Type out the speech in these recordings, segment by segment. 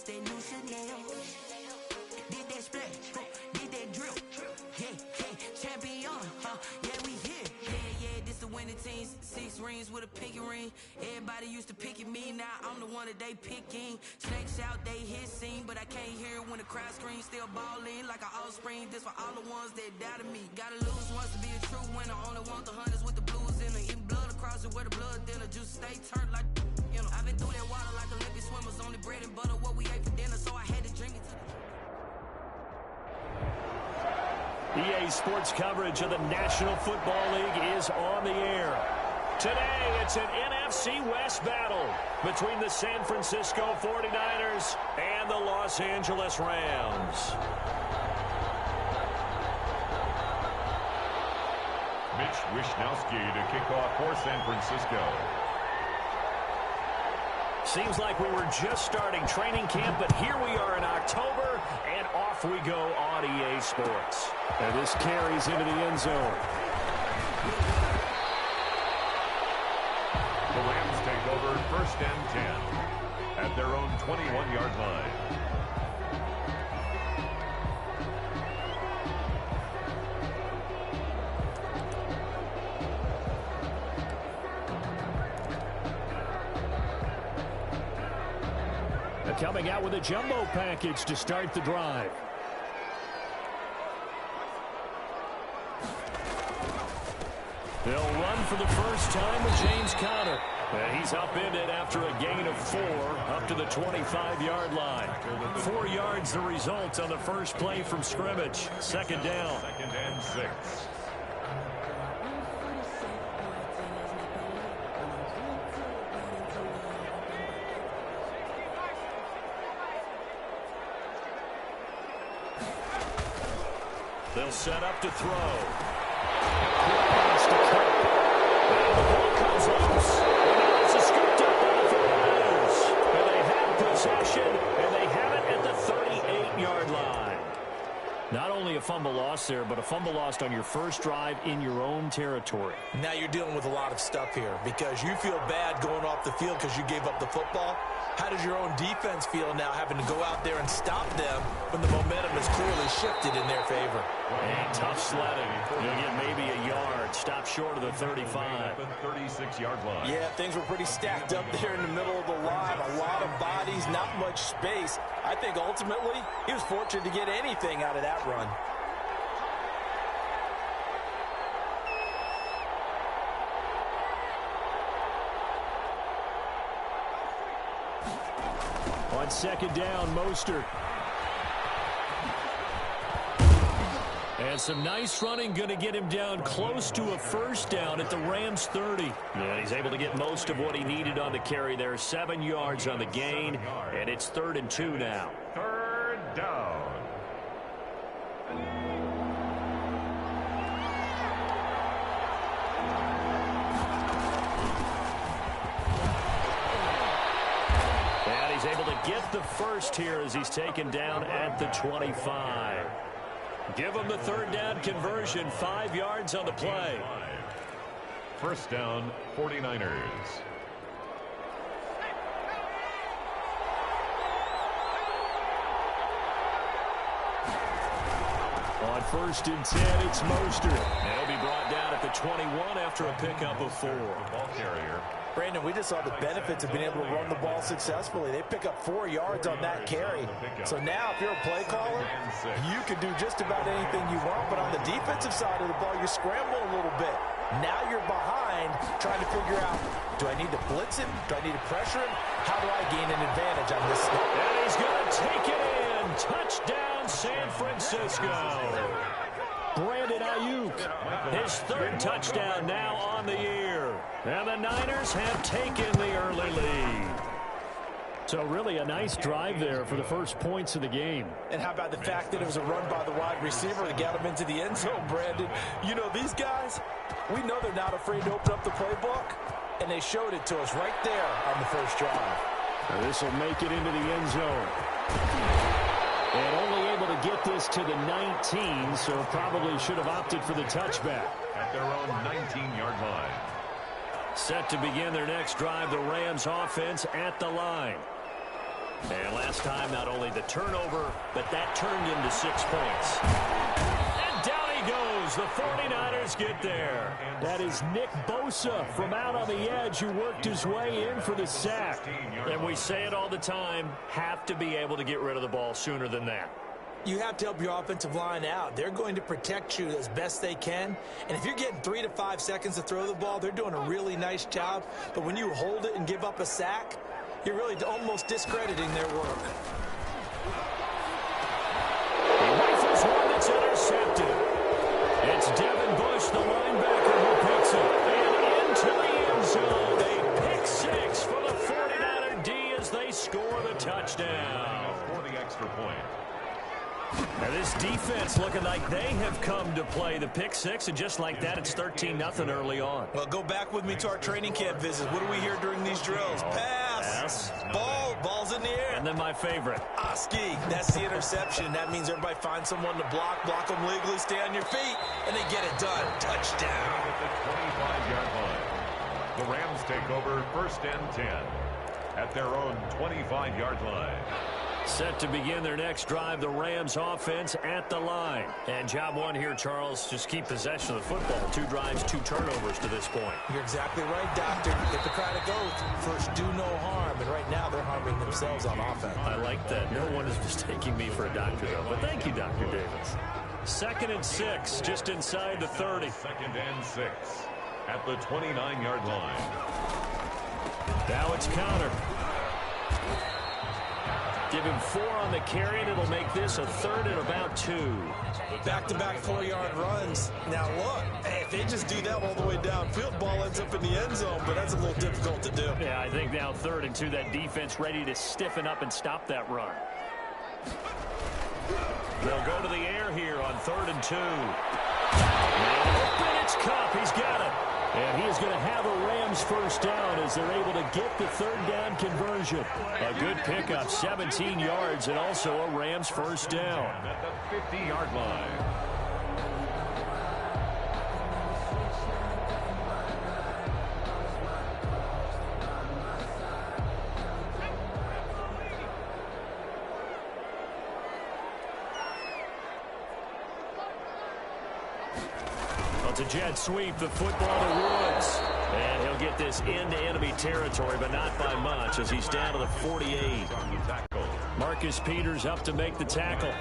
This that new Chanel. Did that splash, did that drip. Yeah, champion, yeah, we here. Yeah, this the winning teams. 6 rings with a pinky ring. Everybody used to pick at me, now I'm the one that they picking. Snakes out, they hit scene, but I can't hear it when the crowd screams. Still balling like an offspring. This for all the ones that doubted me. Gotta lose once to be a true winner. Only want the hunters with the blues in her. Eating blood across it where the blood dinner. Juice stay turned like, you know. I've been through that water like Olympic swimmers. Only bread and butter what we ate for dinner, so I had to drink it to the... EA Sports coverage of the National Football League is on the air. Today, it's an NFC West battle between the San Francisco 49ers and the Los Angeles Rams. Mitch Wishnowsky to kick off for San Francisco. Seems like we were just starting training camp, but here we are in October, and off we go on EA Sports. And this carries into the end zone. The Rams take over 1st and 10 at their own 21-yard line. Coming out with a jumbo package to start the drive. They'll run for the first time with James Conner. And he's upended after a gain of 4 up to the 25-yard line. 4 yards the result on the first play from scrimmage. 2nd down. 2nd and 6. They'll set up to throw. Pass to Kupp. And the ball comes loose. And now it's a scooped up ball for the Niners. And they have possession, and they have it at the 38-yard line. Not only a fumble loss there, but a fumble lost on your first drive in your own territory. Now you're dealing with a lot of stuff here because you feel bad going off the field because you gave up the football. How does your own defense feel now having to go out there and stop them when the momentum is clearly shifted in their favor? And tough sledding. You'll get maybe a yard. Stop short of the 35. The 36-yard line. Yeah, things were pretty stacked up there in the middle of the line. A lot of bodies, not much space. I think ultimately he was fortunate to get anything out of that run. On 2nd down, Mostert. And some nice running, going to get him down close to a 1st down at the Rams 30. And he's able to get most of what he needed on the carry there. 7 yards on the gain, and it's 3rd and 2 now. 3rd down. And he's able to get the first here as he's taken down at the 25. Give him the 3rd down conversion, 5 yards on the play. 1st down, 49ers. On 1st and 10, it's Mostert. And he'll be brought down at the 21 after a pickup of 4. The ball carrier. Brandon, we just saw the benefits of being able to run the ball successfully. They pick up 4 yards on that carry. So now if you're a play caller, you can do just about anything you want. But on the defensive side of the ball, you're scrambling a little bit. Now you're behind trying to figure out, do I need to blitz him? Do I need to pressure him? How do I gain an advantage on this snap? And he's going to take it in. Touchdown, San Francisco. Brandon Ayuk, his 3rd touchdown now on the year. And the Niners have taken the early lead. So really a nice drive there for the first points of the game. And how about the fact that it was a run by the wide receiver to get him into the end zone, Brandon? You know, these guys, we know they're not afraid to open up the playbook, and they showed it to us right there on the first drive. This will make it into the end zone. And only able to get this to the 19, so probably should have opted for the touchback. At their own 19-yard line. Set to begin their next drive, the Rams offense at the line. And last last time. Not only the turnover, but that turned into 6 points. And down he goes. The 49ers get there. That is Nick Bosa from out on the edge who worked his way in for the sack. And we say it all the time, have to be able to get rid of the ball sooner than that. You have to help your offensive line out. They're going to protect you as best they can. And if you're getting 3 to 5 seconds to throw the ball, they're doing a really nice job. But when you hold it and give up a sack, you're really almost discrediting their work. He rifles one that's intercepted. It's Devin Bush, the linebacker, who picks it. And into the end zone. A pick 6 for the 49er D as they score the touchdown. For the extra point. Now this defense looking like they have come to play the pick 6, and just like that, it's 13-0 early on. Well, go back with me to our training camp visit. What do we hear during these drills? Pass. Ball's in the air. And then my favorite. Oski, that's the interception. That means everybody finds someone to block them legally, stay on your feet, and they get it done. Touchdown. At the 25-yard line. The Rams take over 1st and 10 at their own 25-yard line. Set to begin their next drive, the Rams offense at the line. And job one here, Charles, just keep possession of the football. 2 drives, 2 turnovers to this point. You're exactly right, Doctor. Hippocratic oath. First, do no harm. And right now, they're harming themselves on offense. I like that. No one is mistaking me for a doctor, though. But thank you, Dr. Davis. 2nd and 6, just inside the 30. 2nd and 6 at the 29-yard line. Now it's Connor. Give him 4 on the carry, and it'll make this a 3rd and about 2. Back-to-back 4-yard runs. Now, look, if they just do that all the way downfield, ball ends up in the end zone, but that's a little difficult to do. Yeah, I think now 3rd and 2, that defense ready to stiffen up and stop that run. They'll go to the air here on 3rd and 2. Now open, it's Kupp. He's got it. And he is going to have a Rams first down as they're able to get the 3rd down conversion. A good pickup, 17 yards, and also a Rams first down. At the 50-yard line. It's a jet sweep, the football to Woods. And he'll get this into enemy territory, but not by much as he's down to the 48. Marcus Peters up to make the tackle.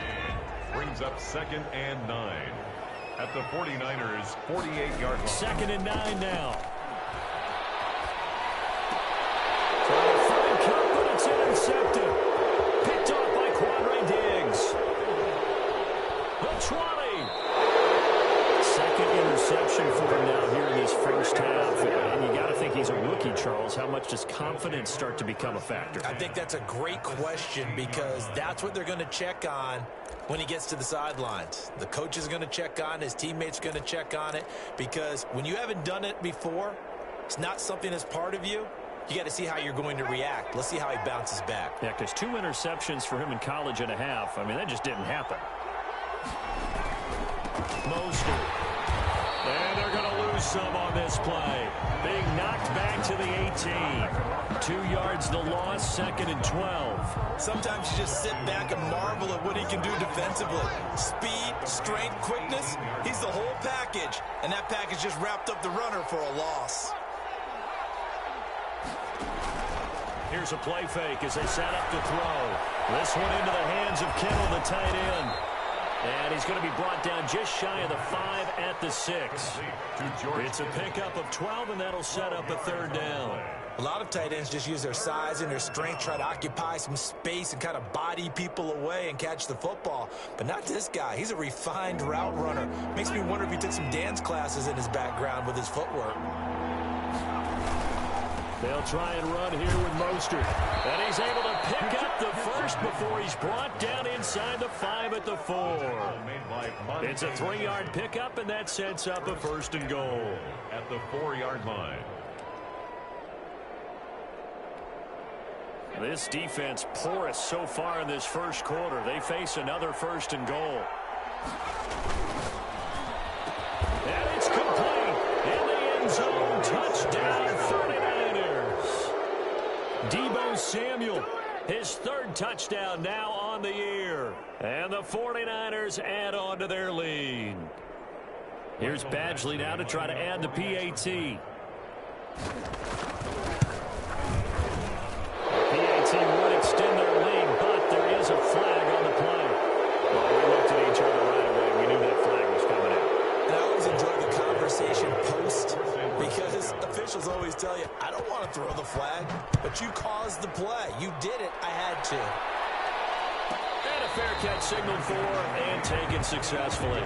Brings up 2nd and 9 at the 49ers' 48-yard line. 2nd and 9 now. Trying to find Kupp, but it's intercepted. Picked off by Quandre Diggs. The 20. 2nd interception for him now here in his first half. And you got to think he's a rookie, Charles. How much does confidence start to become a factor? I think that's a great question because that's what they're going to check on when he gets to the sidelines. The coach is going to check on, his teammates are going to check on it, because when you haven't done it before, it's not something that's part of you. You got to see how you're going to react. Let's see how he bounces back. Yeah, because 2 interceptions for him in college and a half. I mean, that just didn't happen. Mostert. And they're going to lose some on this play. Being knocked back to the 18. 2 yards the loss, 2nd and 12. Sometimes you just sit back and marvel at what he can do defensively. Speed, strength, quickness. He's the whole package. And that package just wrapped up the runner for a loss. Here's a play fake as they set up to throw. This one into the hands of Kittle, the tight end. And he's going to be brought down just shy of the 5 at the 6. It's a pickup of 12, and that'll set up a 3rd down. A lot of tight ends just use their size and their strength, try to occupy some space and kind of body people away and catch the football. But not this guy. He's a refined route runner. Makes me wonder if he took some dance classes in his background with his footwork. They'll try and run here with Mostert. And he's able to pick up the first before he's brought down inside the 5 at the 4. It's a 3-yard pickup, and that sets up a 1st and goal. At the 4-yard line. This defense porous so far in this first quarter. They face another 1st and goal. And it's complete. In the end zone, touchdown 49ers. Deebo Samuel His third touchdown now on the year. And the 49ers add on to their lead. Here's Badgley now to try to add the PAT. PAT would extend their lead, but there is a flag on the play. Well, we looked at each other right away. We knew that flag was coming out. And I always enjoy the conversation post because officials always tell you, I don't want to throw the flag, but you caused the play. You did it. I had to. And a fair catch signaled for and taken successfully.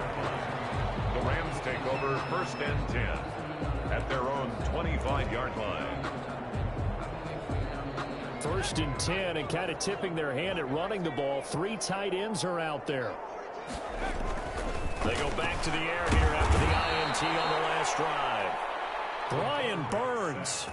The Rams take over 1st and 10 at their own 25-yard line. 1st and 10 and kind of tipping their hand at running the ball. 3 tight ends are out there. They go back to the air here after the INT on the last drive. Brian Burns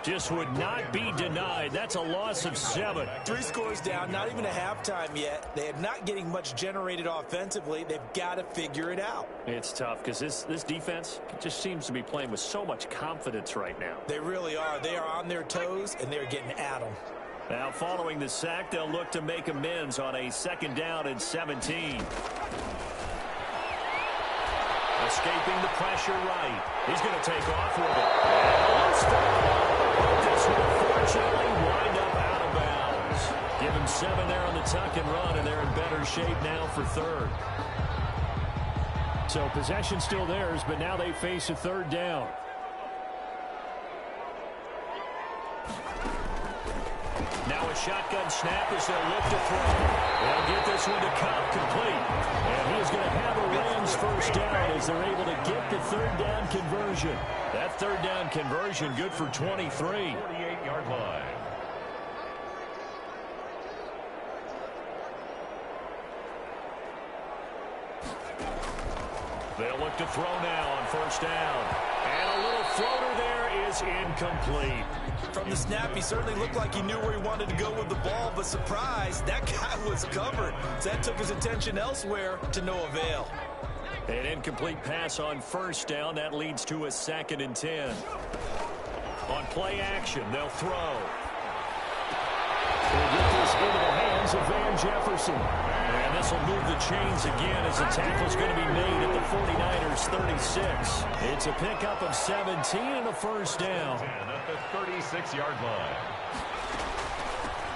just would not be denied. That's a loss of 7. 3 scores down, not even a halftime yet. They are not getting much generated offensively. They've got to figure it out. It's tough because this defense just seems to be playing with so much confidence right now. They really are. They are on their toes, and they're getting at them. Now, following the sack, they'll look to make amends on a 2nd down and 17. Escaping the pressure right. He's going to take off with it. But this will fortunately wind up out of bounds. Give him 7 there on the tuck and run, and they're in better shape now for 3rd. So possession still theirs, but now they face a 3rd down. Now a shotgun snap as they'll look to throw. They'll get this one to Cobb complete. And he is going to have a Rams 1st down as they're able to get the 3rd down conversion. That 3rd down conversion good for 23. 48-yard line. They'll look to throw now on 1st down. And a little floater there is incomplete. From the snap, he certainly looked like he knew where he wanted to go with the ball, but surprise, that guy was covered. So that took his attention elsewhere to no avail. An incomplete pass on 1st down. That leads to a 2nd and 10. On play action, they'll throw. They'll get this into the hands of Van Jefferson. And this will move the chains again as the tackle's going to be made at the 49ers 36. It's a pickup of 17 and a 1st down. At the 36-yard line.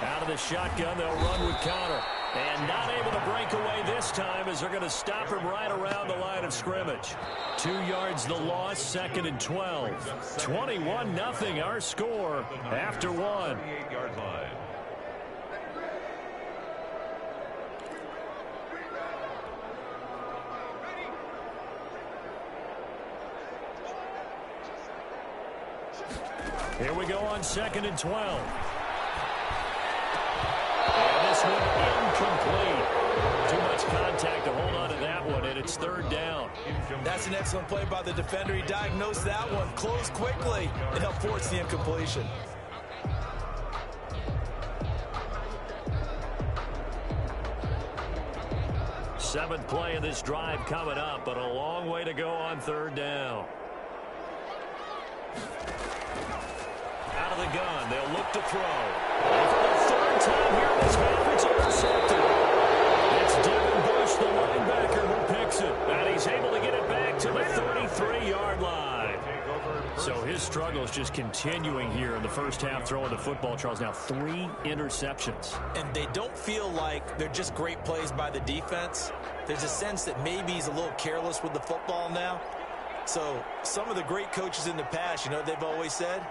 Out of the shotgun, they'll run with Conner. And not able to break away this time as they're going to stop him right around the line of scrimmage. 2 yards the loss, 2nd and 12. 21-0 our score after 1. 38-yard line. Here we go on 2nd and 12. And this one incomplete. Too much contact to hold on to that one, and it's 3rd down. That's an excellent play by the defender. He diagnosed that one, closed quickly, and helped force the incompletion. Seventh play of this drive coming up, but a long way to go on 3rd down. Out of the gun, they'll look to throw. And for the 3rd time here in this half, it's intercepted. It's Devin Bush, the linebacker, who picks it. And he's able to get it back to the 33-yard line. So his struggle is just continuing here in the first half, throwing the football, Charles. Now 3 interceptions. And they don't feel like they're just great plays by the defense. There's a sense that maybe he's a little careless with the football now. So some of the great coaches in the past, you know what they've always said?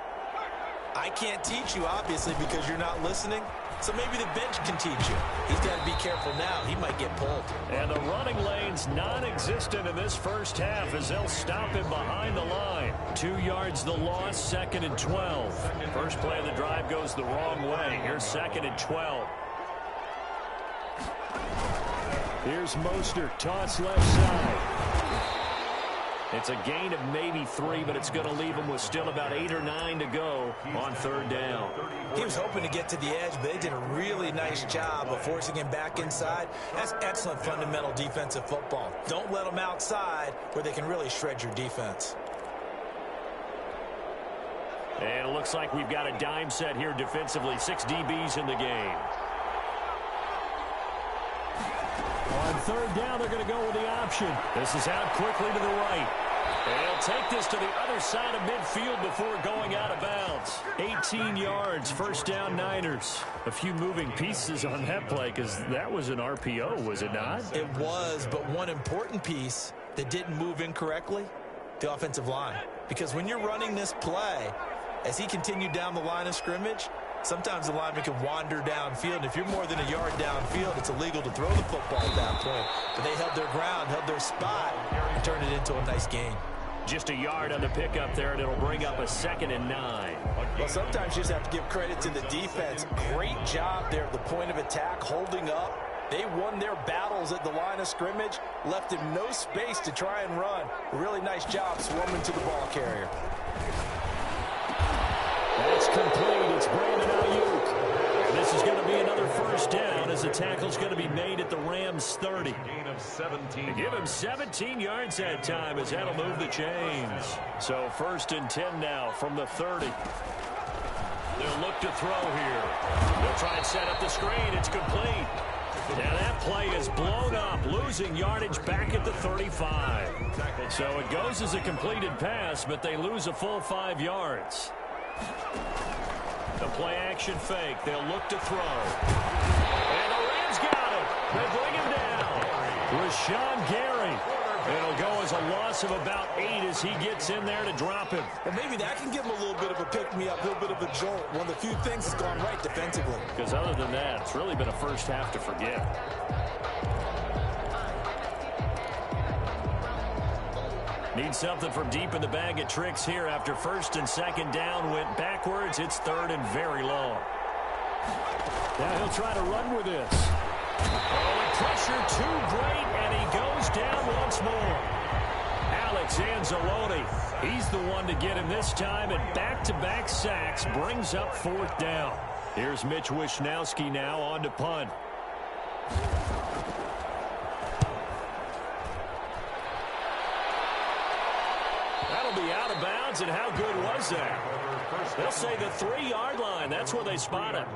I can't teach you, obviously, because you're not listening. So maybe the bench can teach you. He's got to be careful now. He might get pulled. And the running lane's non-existent in this first half as they'll stop him behind the line. 2 yards the loss, 2nd and 12. First play of the drive goes the wrong way. Here's 2nd and 12. Here's Mostert, toss left side. It's a gain of maybe 3, but it's going to leave him with still about 8 or 9 to go on 3rd down. He was hoping to get to the edge, but they did a really nice job of forcing him back inside. That's excellent fundamental defensive football. Don't let them outside where they can really shred your defense. And it looks like we've got a dime set here defensively. 6 DBs in the game. third down, they're going to go with the option. This is out quickly to the right. And he'll take this to the other side of midfield before going out of bounds. 18 yards, first down Niners. A few moving pieces on that play because that was an RPO, was it not? It was, but one important piece that didn't move incorrectly, the offensive line. Because when you're running this play, as he continued down the line of scrimmage, sometimes the lineman can wander downfield. If you're more than a yard downfield, it's illegal to throw the football at that point. But they held their ground, held their spot, and turned it into a nice gain. Just a yard on the pickup there, and it'll bring up a 2nd and 9. Well, sometimes you just have to give credit to the defense. Great job there at the point of attack, holding up. They won their battles at the line of scrimmage, left him no space to try and run. A really nice job swarming to the ball carrier. That's complete. It's Brandon Ayuk. And this is going to be another first down as the tackle's going to be made at the Rams 30. Gain of 17. Give him 17 yards that time as that'll move the chains. So 1st and 10 now from the 30. They'll look to throw here. They'll try and set up the screen. It's complete. Now that play is blown up, losing yardage back at the 35. So it goes as a completed pass, but they lose a full 5 yards. The play action fake. They'll look to throw. And the Rams got him. They bring him down. Rashawn Gary. It'll go as a loss of about 8 as he gets in there to drop him. Well, maybe that can give him a little bit of a pick-me-up, a little bit of a jolt. One of the few things that's gone right defensively. Because other than that, it's really been a first half to forget. Need something from deep in the bag of tricks here after 1st and 2nd down went backwards. It's 3rd and very long. Now he'll try to run with this. Oh, the pressure too great, and he goes down once more. Alex Anzalone, he's the one to get him this time, and back-to-back sacks brings up 4th down. Here's Mitch Wishnowsky now on to punt. That'll be out of bounds, and how good was that? They'll say the 3-yard line. That's where they spot him.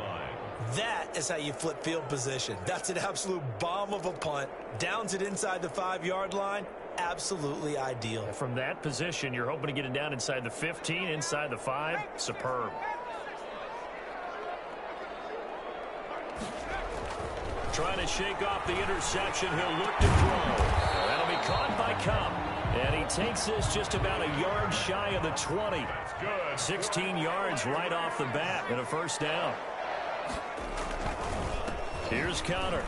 That is how you flip field position. That's an absolute bomb of a punt. Downs it inside the 5-yard line. Absolutely ideal. From that position, you're hoping to get it down inside the 15, inside the 5. Superb. Trying to shake off the interception. He'll look to throw. That'll be caught by Kupp. And he takes this just about a yard shy of the 20. 16 yards right off the bat and a first down. Here's Conner.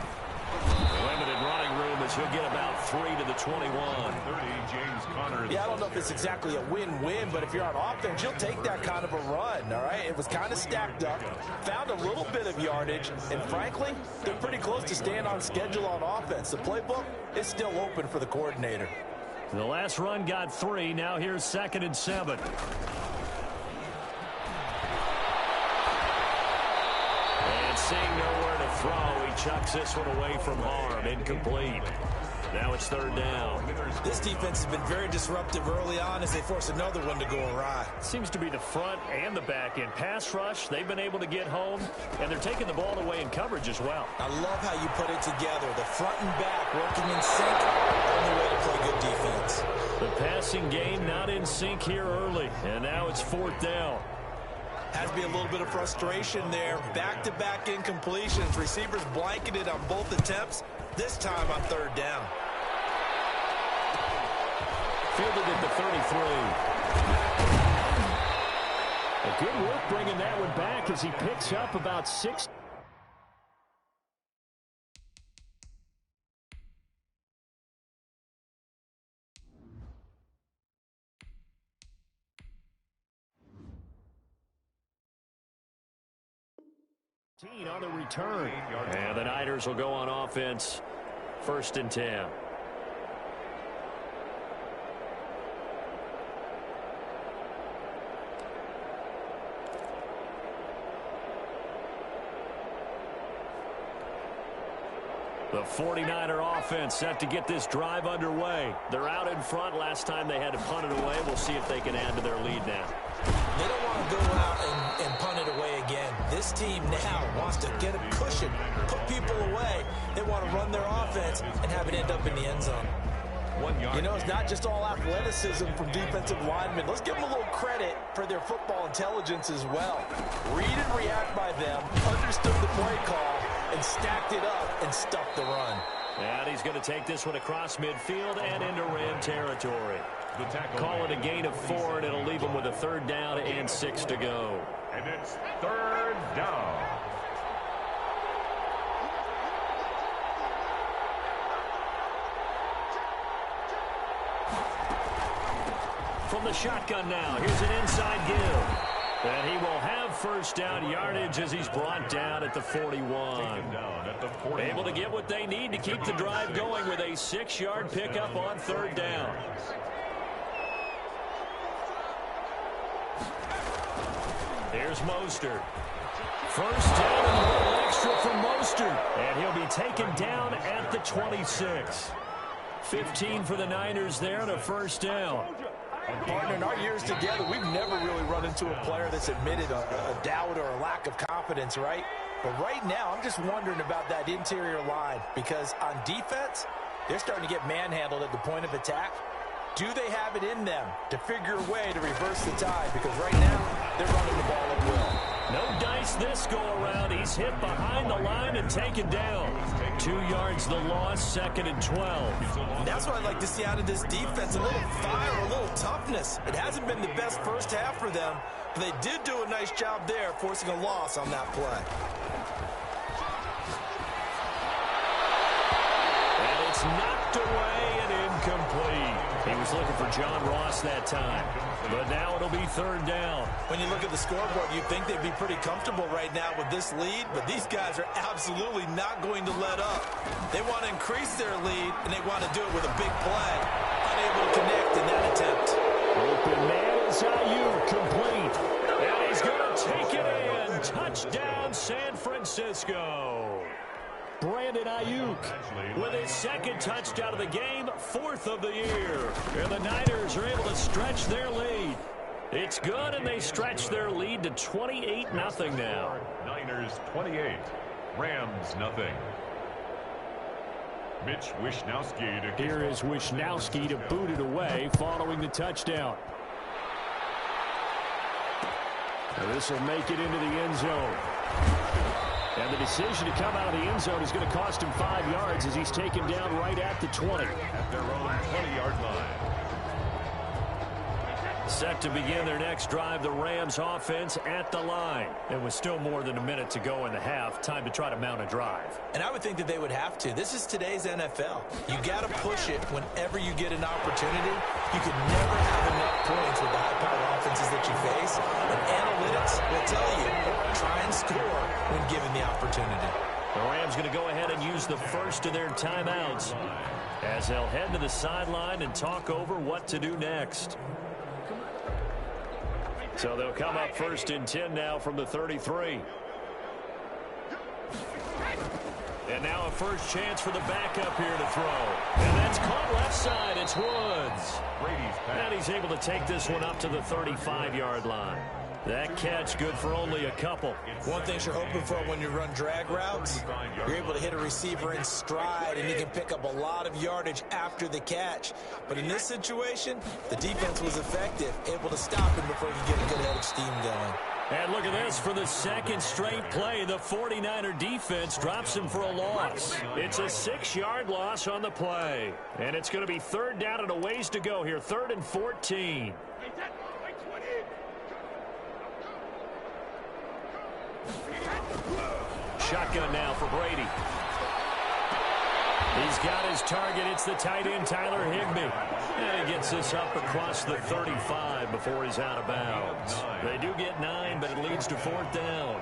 Limited running room as he'll get about 3 to the 21. 30, James Conner. Yeah, I don't know if it's exactly a win-win, but if you're on offense, you'll take that kind of a run, all right? It was kind of stacked up, found a little bit of yardage, and frankly, they're pretty close to staying on schedule on offense. The playbook is still open for the coordinator. The last run got 3. Now here's 2nd and 7. And seeing nowhere to throw, he chucks this one away from harm. Incomplete. Now it's 3rd down. This defense has been very disruptive early on as they force another one to go awry. Seems to be the front and the back end. Pass rush, they've been able to get home, and they're taking the ball away in coverage as well. I love how you put it together. The front and back working in sync. Only way to play good defense. The passing game not in sync here early, and now it's 4th down. Has to be a little bit of frustration there. Back-to-back incompletions. Receivers blanketed on both attempts. This time on 3rd down. Fielded at the 33. A good work bringing that one back as he picks up about 6. On the return. And the Niners will go on offense. 1st and 10. The 49er offense set to get this drive underway. They're out in front. Last time they had to punt it away. We'll see if they can add to their lead now. They don't want to go out and punt it away again. This team now wants to get a cushion, put people away, They want to run their offense and have it end up in the end zone. 1 yard. You know, it's not just all athleticism from defensive linemen. Let's give them a little credit for their football intelligence as well. Read and react by them, understood the play call, and stacked it up and stuffed the run. And he's going to take this one across midfield and into Ram territory. Call it a gain of 4, and it'll leave him with a 3rd down and 6 to go. And it's 3rd down. From the shotgun now, here's an inside give. And he will have 1st down yardage as he's brought down at the 41. Able to get what they need to keep the drive going with a 6-yard pickup on 3rd down. Here's Mostert. 1st down and a little extra from Mostert. And he'll be taken down at the 26. 15 for the Niners there and a 1st down. Partner, in our years together, we've never really run into a player that's admitted a doubt or a lack of confidence, right? But right now, I'm just wondering about that interior line because on defense, they're starting to get manhandled at the point of attack. Do they have it in them to figure a way to reverse the tide? Because right now, they're running the ball at will. No dice this go-around. He's hit behind the line and taken down. 2 yards the loss, 2nd and 12. And that's what I'd like to see out of this defense, a little fire, a little toughness. It hasn't been the best first half for them, but they did do a nice job there, forcing a loss on that play. And it's knocked away and incomplete. He was looking for John Ross that time. But now it'll be 3rd down. When you look at the scoreboard, you'd think they'd be pretty comfortable right now with this lead, but these guys are absolutely not going to let up. They want to increase their lead, and they want to do it with a big play. Unable to connect in that attempt. Open man is Ayuk, complete. And he's going to take it in. Touchdown, San Francisco. Brandon Ayuk with his 2nd touchdown of the game, 4th of the year. And the Niners are able to stretch their lead. It's good, and they stretch their lead to 28-0 now. Niners 28, Rams nothing. Mitch Wishnowsky. Here is Wishnowsky to boot it away following the touchdown. And this will make it into the end zone. And the decision to come out of the end zone is going to cost him 5 yards as he's taken down right at the 20. At their own 20-yard line. Set to begin their next drive, the Rams offense at the line. It was still more than a minute to go in the half. Time to try to mount a drive. And I would think that they would have to. This is today's NFL. You got to push it whenever you get an opportunity. You can never have enough points with the high-powered offenses that you face. And analytics will tell you, try and score when given the opportunity. The Rams going to go ahead and use the first of their timeouts as they'll head to the sideline and talk over what to do next. So they'll come up 1st and 10 now from the 33. And now a first chance for the backup here to throw. And that's caught left side. It's Woods. And he's able to take this one up to the 35-yard line. That catch good for only a couple. One thing you're hoping for when you run drag routes, you're able to hit a receiver in stride, and he can pick up a lot of yardage after the catch. But in this situation, the defense was effective, able to stop him before he could get a good head of steam going. And look at this. For the 2nd straight play, the 49er defense drops him for a loss. It's a 6-yard loss on the play. And it's going to be 3rd down and a ways to go here. 3rd and 14. Shotgun now for Brady. He's got his target. It's the tight end, Tyler Higbee. And he gets this up across the 35 before he's out of bounds. They do get 9, but it leads to 4th down.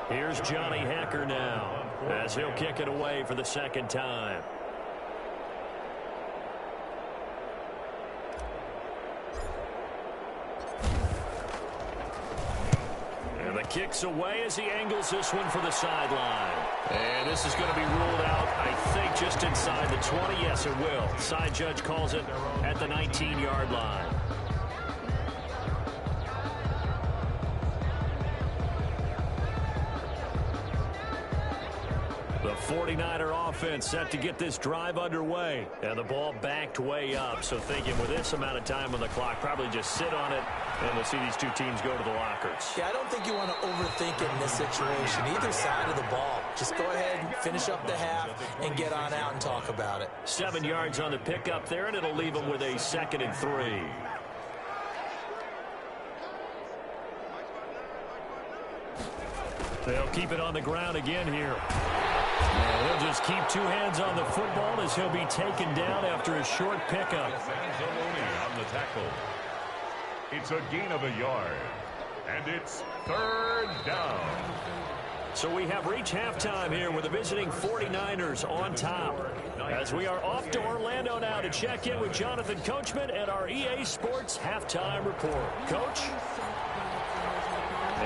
Here's Johnny Hekker now as he'll kick it away for the 2nd time. Kicks away as he angles this one for the sideline. And this is going to be ruled out, I think, just inside the 20. Yes, it will. Side judge calls it at the 19-yard line. The 49er offense set to get this drive underway. And the ball backed way up. So thinking with this amount of time on the clock, probably just sit on it, and we'll see these two teams go to the lockers. Yeah, I don't think you want to overthink it in this situation. Either side of the ball. Just go ahead and finish up the half and get on out and talk about it. 7 yards on the pickup there, and it'll leave them with a 2nd and 3. They'll keep it on the ground again here. And he'll just keep 2 hands on the football as he'll be taken down after a short pickup. Anzalone on the tackle. It's a gain of a yard. And it's 3rd down. So we have reached halftime here with the visiting 49ers on top. As we are off to Orlando now to check in with Jonathan Coachman at our EA Sports Halftime Report. Coach?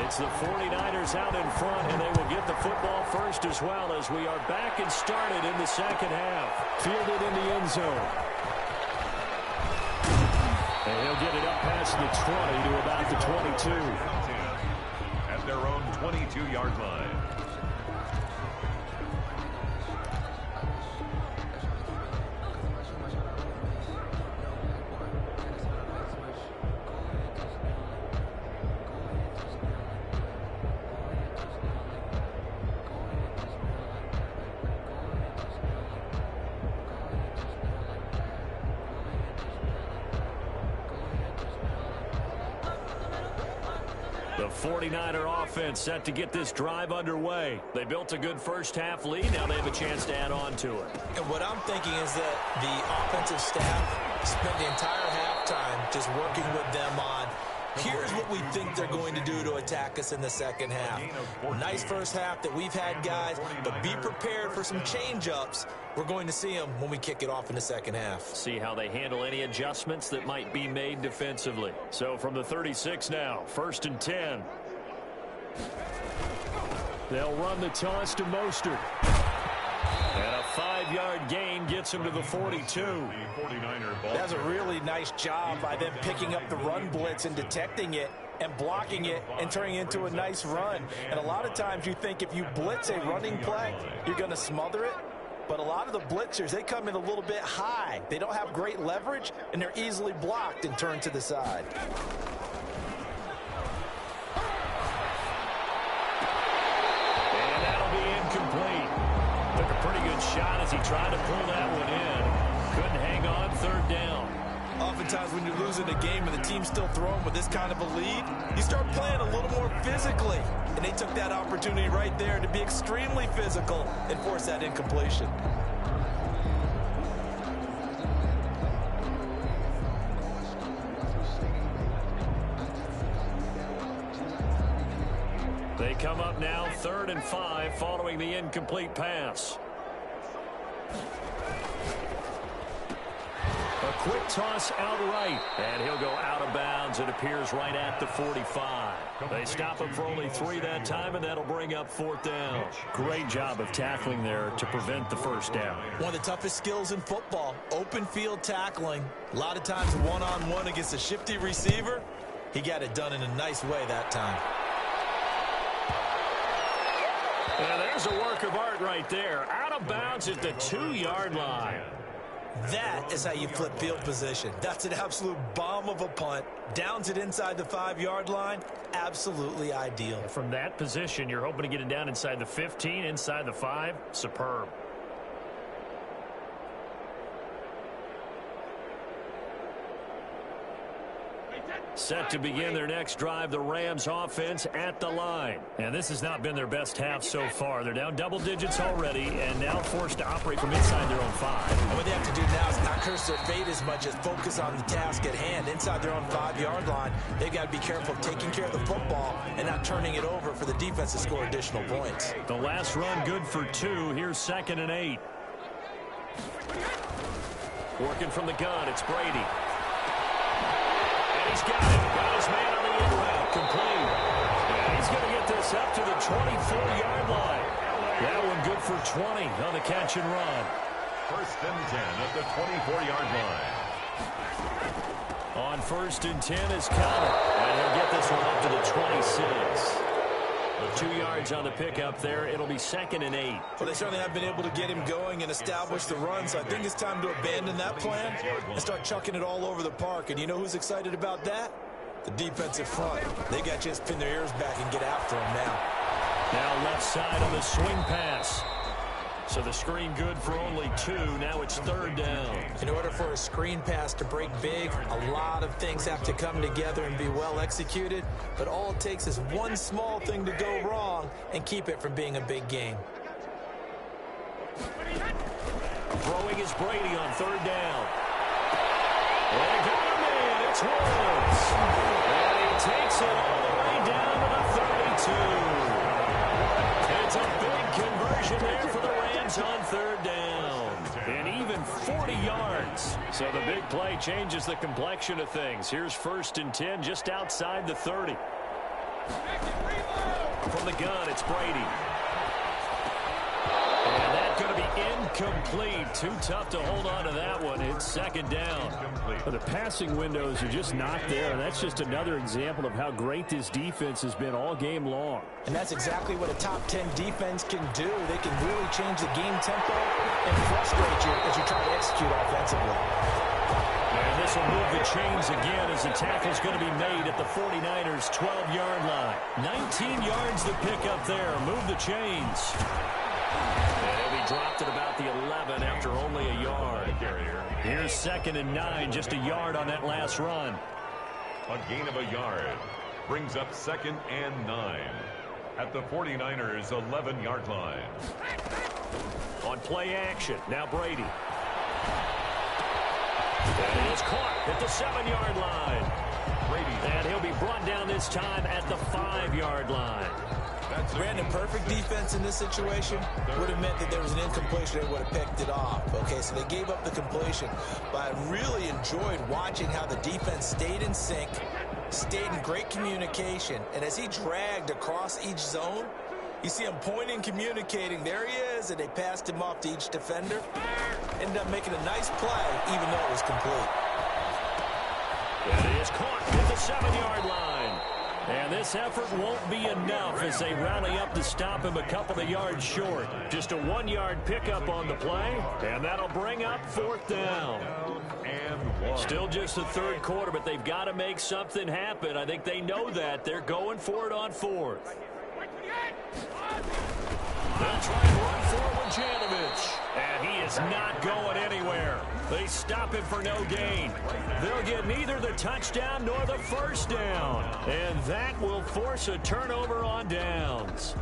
It's the 49ers out in front, and they will get the football first as well as we are back and started in the second half. Fielded in the end zone. And he'll get it up past the 20 to about the 22. At their own 22-yard line. The 49er offense set to get this drive underway. They built a good first half lead. Now they have a chance to add on to it. And what I'm thinking is that the offensive staff spent the entire halftime just working with them on, here's what we think they're going to do to attack us in the second half. Nice first half that we've had, guys, but be prepared for some change-ups. We're going to see them when we kick it off in the second half. See how they handle any adjustments that might be made defensively. So from the 36 now, 1st and 10. They'll run the toss to Mostert. And a 5-yard gain gets him to the 42. That's a really nice job by them picking up the run blitz and detecting it and blocking it and turning it into a nice run. And a lot of times you think if you blitz a running play, you're going to smother it. But a lot of the blitzers, they come in a little bit high. They don't have great leverage, and they're easily blocked and turned to the side. And that'll be incomplete. Took a pretty good shot as he tried to pull that one in. Couldn't hang on, 3rd down. Oftentimes when you're losing a game and the team's still throwing with this kind of a lead, you start playing a little more physically. And they took that opportunity right there to be extremely physical and force that incompletion. They come up now 3rd and 5 following the incomplete pass. A quick toss out right, and he'll go out of bounds. It appears right at the 45. They stop him for only 3 that time, and that'll bring up 4th down. Great job of tackling there to prevent the first down. One of the toughest skills in football, open field tackling. A lot of times one-on-one against a shifty receiver. He got it done in a nice way that time. And there's a work of art right there. Out of bounds at the 2-yard line. That is how you flip field position. That's an absolute bomb of a punt. Downs it inside the 5-yard line. Absolutely ideal. From that position, you're hoping to get it down inside the 15, inside the 5. Superb. Set to begin their next drive, the Rams offense at the line. And this has not been their best half so far. They're down double digits already and now forced to operate from inside their own 5. And what they have to do now is not curse their fate as much as focus on the task at hand. Inside their own 5-yard line, they've got to be careful of taking care of the football and not turning it over for the defense to score additional points. The last run good for 2. Here's 2nd and 8. Working from the gun, it's Brady. He's got it. Got his man on the in route. Complete. And he's going to get this up to the 24-yard line. That one good for 20 on the catch and run. 1st and 10 at the 24-yard line. On 1st and 10 is Connor. And he'll get this one up to the 26. With 2 yards on the pickup there, it'll be 2nd and 8. Well, they certainly have been able to get him going and establish the run, so I think it's time to abandon that plan and start chucking it all over the park. And you know who's excited about that? The defensive front. They got a chance to pin their ears back and get after him now. Now left side on the swing pass. So the screen good for only 2. Now it's 3rd down. In order for a screen pass to break big, a lot of things have to come together and be well executed. But all it takes is one small thing to go wrong and keep it from being a big game. Throwing is Brady on 3rd down. And got him in. It's Woods. And he takes it all the way down to the 32. It's a big conversion there for the Rams on 3rd down. And even 40 yards. So the big play changes the complexion of things. Here's 1st and 10 just outside the 30. From the gun, it's Brady. And that's going to be incomplete. Too tough to hold on to that one. It's 2nd down. Well, the passing windows are just not there, and that's just another example of how great this defense has been all game long. And that's exactly what a top 10 defense can do. They can really change the game tempo and frustrate you as you try to execute offensively. And this will move the chains again as the tackle's going to be made at the 49ers' 12-yard line. 19 yards the pickup there. Move the chains. And he'll be dropped at about the 11 after only a yard. Here's 2nd and 9, just a yard on that last run. A gain of a yard brings up 2nd and 9 at the 49ers' 11-yard line. On play action, now Brady. And he is caught at the 7-yard line. And he'll be brought down this time at the 5-yard line. Brandon, perfect defense in this situation would have meant that there was an incompletion. They would have picked it off. Okay, so they gave up the completion. But I really enjoyed watching how the defense stayed in sync, stayed in great communication. And as he dragged across each zone, you see him pointing, communicating. There he is, and they passed him off to each defender. Ended up making a nice play, even though it was complete. And he is caught at the 7-yard line. And this effort won't be enough as they rally up to stop him a couple of yards short. Just a 1-yard pickup on the play, and that'll bring up 4th down. Still just the 3rd quarter, but they've got to make something happen. I think they know that. They're going for it on 4th. They'll try and run forward Janovich. And he is not going anywhere. They stop him for no gain. They'll get neither the touchdown nor the 1st down. And that will force a turnover on downs.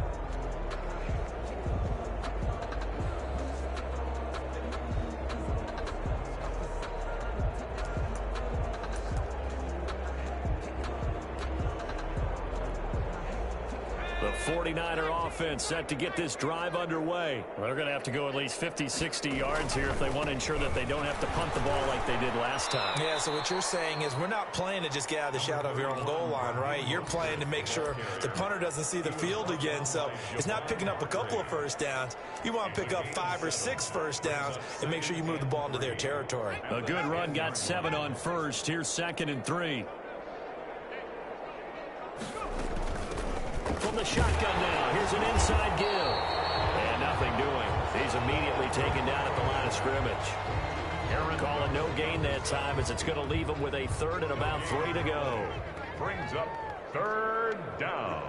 The 49er offense set to get this drive underway. Well, they're going to have to go at least 50, 60 yards here if they want to ensure that they don't have to punt the ball like they did last time. Yeah, so what you're saying is we're not playing to just get out of the shadow of your own goal line, right? You're playing to make sure the punter doesn't see the field again. So it's not picking up a couple of 1st downs. You want to pick up 5 or 6 1st downs and make sure you move the ball into their territory. A good run got 7 on 1st. Here's 2nd and 3. From the shotgun now, here's an inside give. And nothing doing. He's immediately taken down at the line of scrimmage. Aaron calling no gain that time as it's going to leave him with a 3rd and about 3 to go. Brings up 3rd down.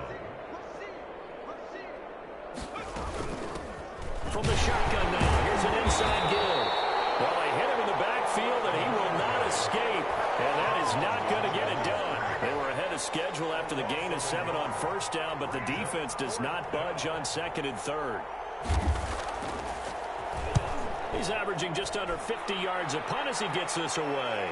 From the shotgun now, here's an inside give. Well, they hit him in the backfield and he will not escape. And that is not going to get it done. They were ahead of schedule after the gain of 7 on 1st down, but the defense does not budge on 2nd and 3rd. He's averaging just under 50 yards a punt as he gets this away.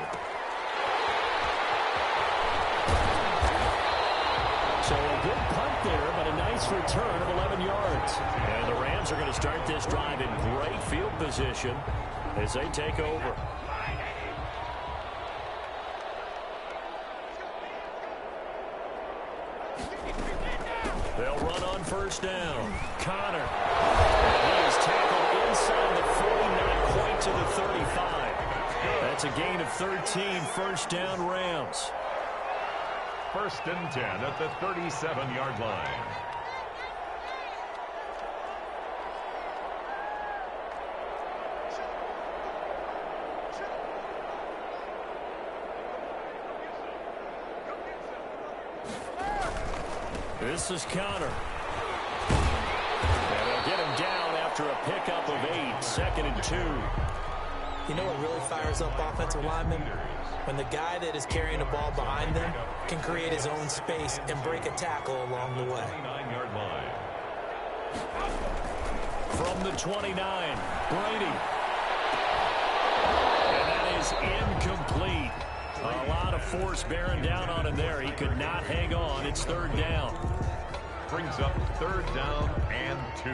So a good punt there, but a nice return of 11 yards. And the Rams are going to start this drive in great field position as they take over. They'll run on 1st down. Connor. And he is tackled inside the 40, not quite to the 35. That's a gain of 13, 1st down Rams. 1st and 10 at the 37-yard line. This is Connor. And they'll get him down after a pickup of 8, 2nd and 2. You know what really fires up offensive linemen? When the guy that is carrying the ball behind them can create his own space and break a tackle along the way. 9-yard line. From the 29, Brady. And that is incomplete. A lot of force bearing down on him there. He could not hang on. It's 3rd down. Brings up 3rd down and 2.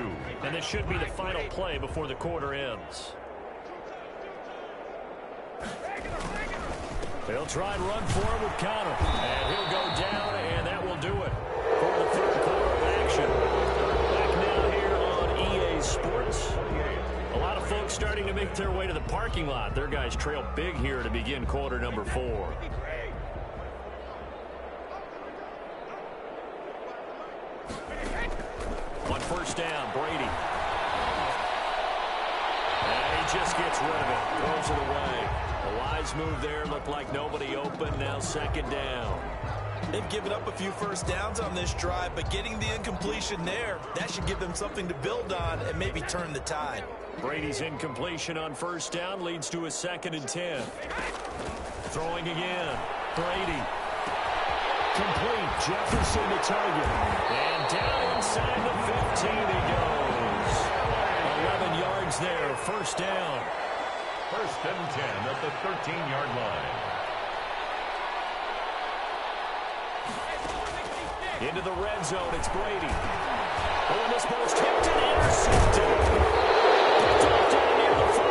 And this should be the final play before the quarter ends. They'll try and run for it with Connor. And he'll go down, and that will do it for the 3rd quarter of action. Back now here on EA Sports. A lot of folks starting to make their way to the parking lot. Their guys trail big here to begin quarter number 4. On 1st down, Brady. And he just gets rid of it. Throws it away. A wise move there. Looked like nobody open. Now 2nd down. They've given up a few first downs on this drive, but getting the incompletion there, that should give them something to build on and maybe turn the tide. Brady's incompletion on 1st down leads to a 2nd and 10. Throwing again. Brady. Complete. Jefferson to target. And down inside the 15 he goes. 11 yards there. 1st down. 1st and 10 at the 13-yard line. Into the red zone. It's Brady. Oh, and this ball's tipped and intercepted. Down near the 5.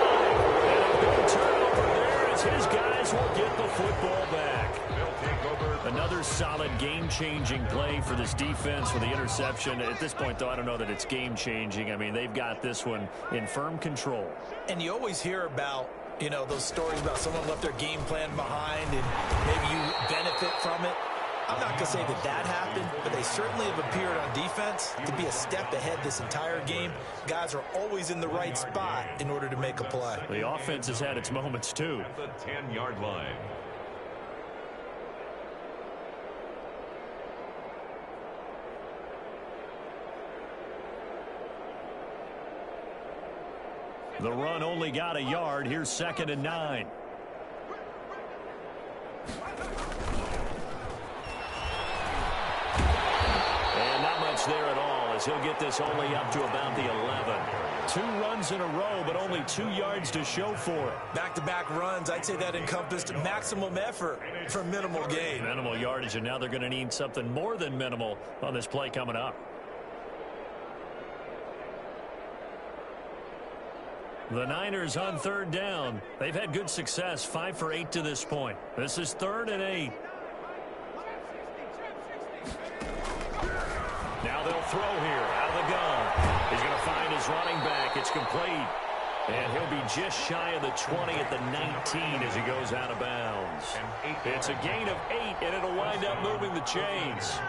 And a big turnover there as his guys will get the football back. They'll take over. Another solid game-changing play for this defense with the interception. At this point, though, I don't know that it's game-changing. I mean, they've got this one in firm control. And you always hear about, you know, those stories about someone left their game plan behind and maybe you benefit from it. I'm not going to say that that happened, but they certainly have appeared on defense to be a step ahead this entire game. Guys are always in the right spot in order to make a play. The offense has had its moments, too. At the 10-yard line. The run only got a yard. Here's 2nd and 9. And not much there at all as he'll get this only up to about the 11. 2 runs in a row, but only 2 yards to show for it. Back-to-back runs, I'd say that encompassed maximum effort for minimal gain. Minimal yardage, and now they're going to need something more than minimal on this play coming up. The Niners on 3rd down. They've had good success, 5 for 8 to this point. This is 3rd and 8. Now they'll throw here out of the gun. He's going to find his running back. It's complete. And he'll be just shy of the 20 at the 19 as he goes out of bounds. It's a gain of 8, and it'll wind up moving the chains.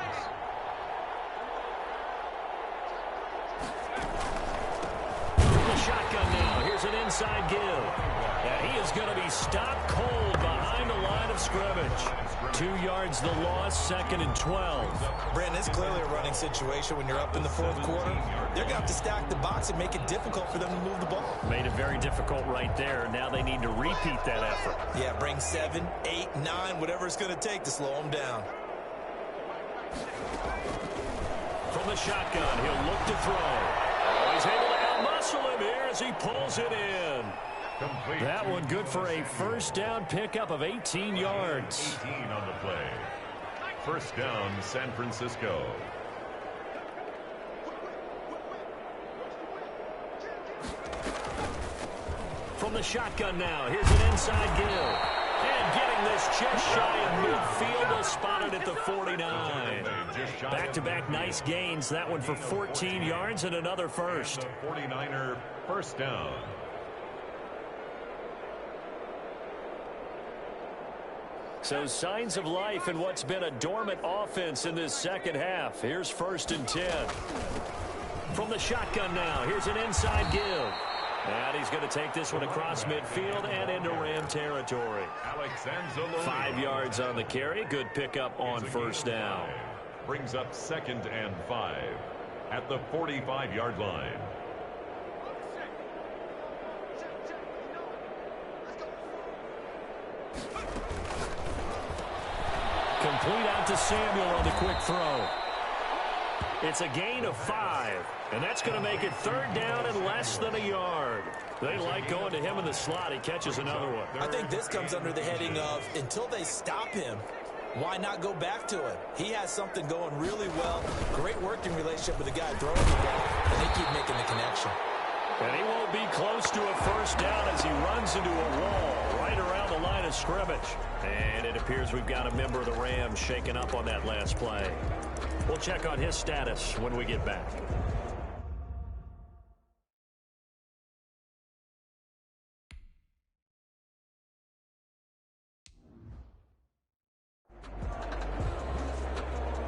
Shotgun now. Here's an inside give. And he is going to be stopped cold behind the line of scrimmage. 2 yards the loss, 2nd and 12. Brandon, it's clearly a running situation when you're up in the 4th quarter. They're going to have to stack the box and make it difficult for them to move the ball. Made it very difficult right there. Now they need to repeat that effort. Yeah, bring 7, 8, 9, whatever it's going to take to slow them down. From the shotgun, he'll look to throw. Oh, he's able to muscle him here as he pulls it in. Complete. That one good for a 1st down pickup of 18 yards. 18 on the play. 1st down, San Francisco. From the shotgun now, here's an inside give. And getting this just shy of midfield, will spot it at the 49. Back-to-back nice gains. That one for 14 yards and another first. 49er 1st down. So signs of life in what's been a dormant offense in this 2nd half. Here's 1st and 10. From the shotgun now, here's an inside give. And he's going to take this one across midfield and into Ram territory. 5 yards on the carry. Good pickup on 1st down. brings up 2nd and 5 at the 45-yard line. Complete out to Samuel on the quick throw. It's a gain of 5, and that's going to make it 3rd down and less than a yard. They like going to him in the slot. He catches another one. I think this comes under the heading of until they stop him, why not go back to it? He has something going really well. Great working relationship with the guy throwing the ball, and they keep making the connection. And he won't be close to a 1st down as he runs into a wall right around the line of scrimmage. And it appears we've got a member of the Rams shaken up on that last play. We'll check on his status when we get back.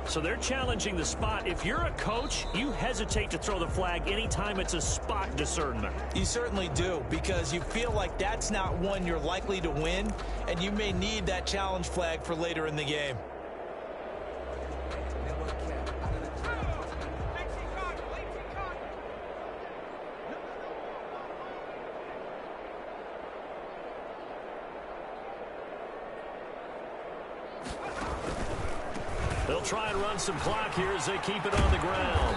So they're challenging the spot. If you're a coach, you hesitate to throw the flag anytime it's a spot discernment. You certainly do, because you feel like that's not one you're likely to win, and you may need that challenge flag for later in the game. They'll try and run some clock here as they keep it on the ground.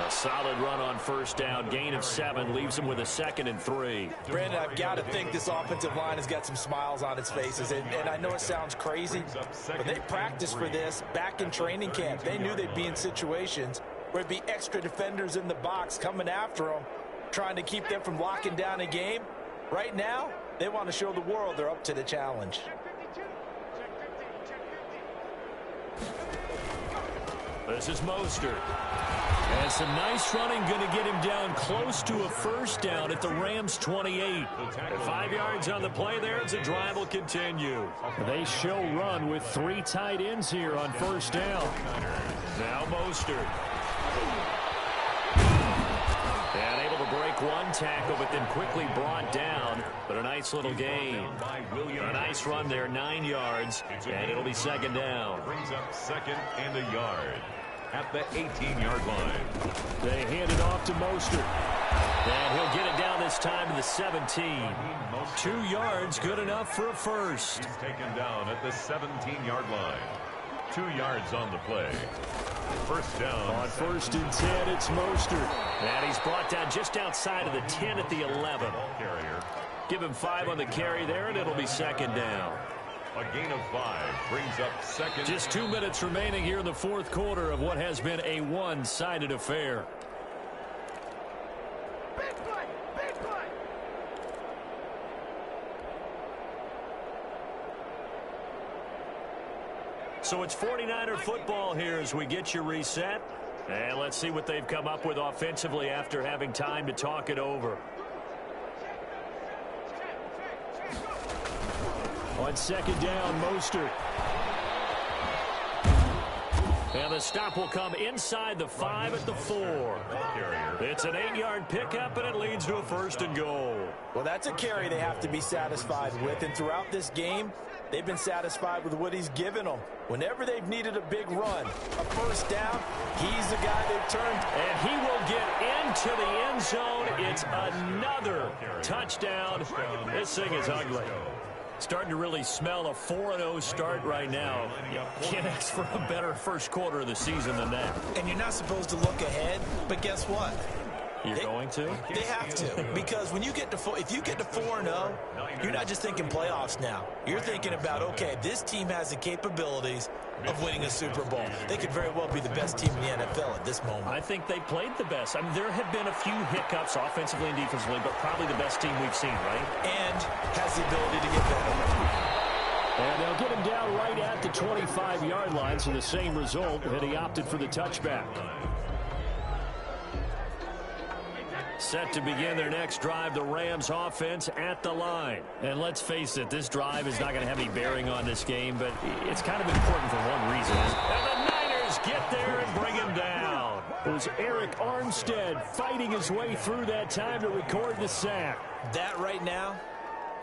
A solid run on 1st down. Gain of 7 leaves them with a 2nd and 3. Brandon, I've got to think this offensive line has got some smiles on its faces. And I know it sounds crazy, but they practiced for this back in training camp. They knew they'd be in situations where there'd be extra defenders in the box coming after them, trying to keep them from locking down a game. Right now, they want to show the world they're up to the challenge. This is Mostert. And some nice running, going to get him down close to a 1st down at the Rams' 28. 5 yards on the play there as the drive will continue. They show run with 3 tight ends here on 1st down. Now Mostert. And able to break one tackle, but then quickly brought down. But a nice little gain. A nice run there, 9 yards, and it'll be 2nd down. Brings up 2nd and a yard at the 18-yard line. They hand it off to Mostert. And he'll get it down this time to the 17. 2 yards, good enough for a 1st. He's taken down at the 17-yard line. 2 yards on the play. 1st down. On 1st and 10, it's Mostert. And he's brought down just outside of the 10 at the 11. Carrier. Give him 5 on the carry there, and it'll be 2nd down. A gain of 5 brings up 2nd. Just 2 minutes remaining here in the 4th quarter of what has been a one-sided affair. Big play! Big play! So it's 49er football here as we get you reset. And let's see what they've come up with offensively after having time to talk it over. On 2nd down, Mostert. And the stop will come inside the 5 at the 4. It's an 8-yard pickup, and it leads to a 1st and goal. Well, that's a carry they have to be satisfied with. And throughout this game, they've been satisfied with what he's given them. Whenever they've needed a big run, a 1st down, he's the guy they've turned. And he will get into the end zone. It's another touchdown. This thing is ugly. Starting to really smell a 4-0 start right now. You can't ask for a better 1st quarter of the season than that. And you're not supposed to look ahead, but guess what? You're going to? They have to, because when you get to if you get to 4-0, you're not just thinking playoffs now. You're thinking about, okay, this team has the capabilities of winning a Super Bowl. They could very well be the best team in the NFL at this moment. I think they played the best. I mean, there have been a few hiccups offensively and defensively, but probably the best team we've seen, right? And has the ability to get better. And they'll get him down right at the 25-yard line, so the same result, and he opted for the touchback. Set to begin their next drive, the Rams offense at the line. And let's face it, this drive is not going to have any bearing on this game, but it's kind of important for one reason. And the Niners get there and bring him down. It was Eric Armstead fighting his way through that time to record the sack. That right now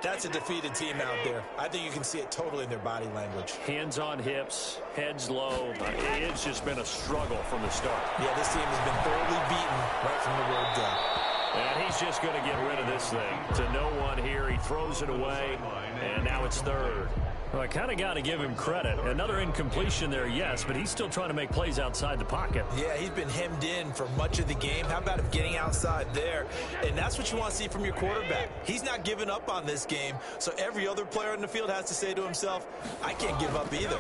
That's a defeated team out there. I think you can see it totally in their body language. Hands on hips, heads low. It's just been a struggle from the start. Yeah, this team has been thoroughly beaten right from the word go. And he's just going to get rid of this thing. To no one here, he throws it away, and now it's third. Well, I kind of got to give him credit. Another incompletion there, yes, but he's still trying to make plays outside the pocket. Yeah, he's been hemmed in for much of the game. How about him getting outside there? And that's what you want to see from your quarterback. He's not giving up on this game, so every other player in the field has to say to himself, I can't give up either.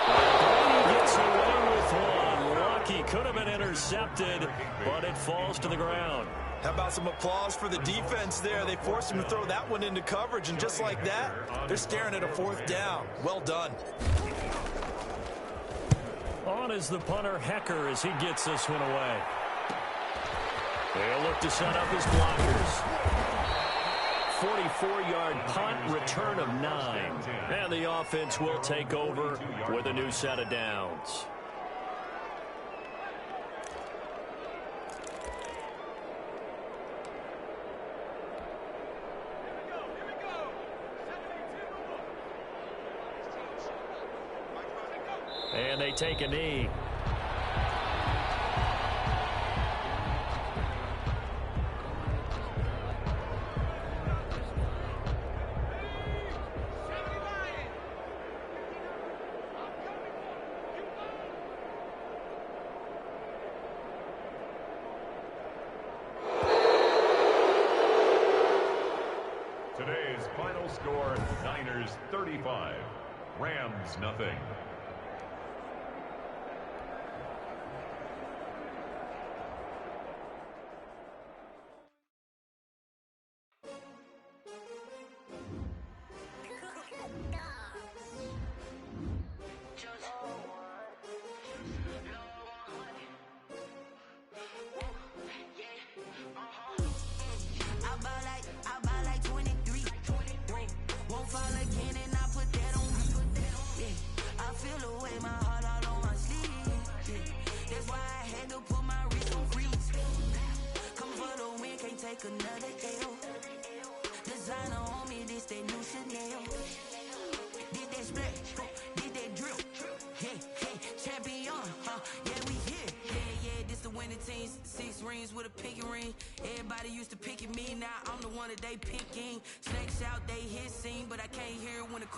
Brady gets away with one. Lucky could have been intercepted, but it falls to the ground. How about some applause for the defense there? They forced him to throw that one into coverage, and just like that, they're staring at a fourth down. Well done. On is the punter, Hecker, as he gets this one away. They'll look to set up his blockers. 44-yard punt, return of 9. And the offense will take over with a new set of downs. And they take a knee. Today's final score, Niners 35, Rams nothing. Another L. Designer on me, this that new Chanel. Did that splash, did that drill. Yeah, champion, yeah, we here. Yeah, this the winning team. 6 rings with a pinky ring. Everybody used to pick at me, now I'm the one that they picking. Snakes out, they hissing, but I can't hear it when the crowd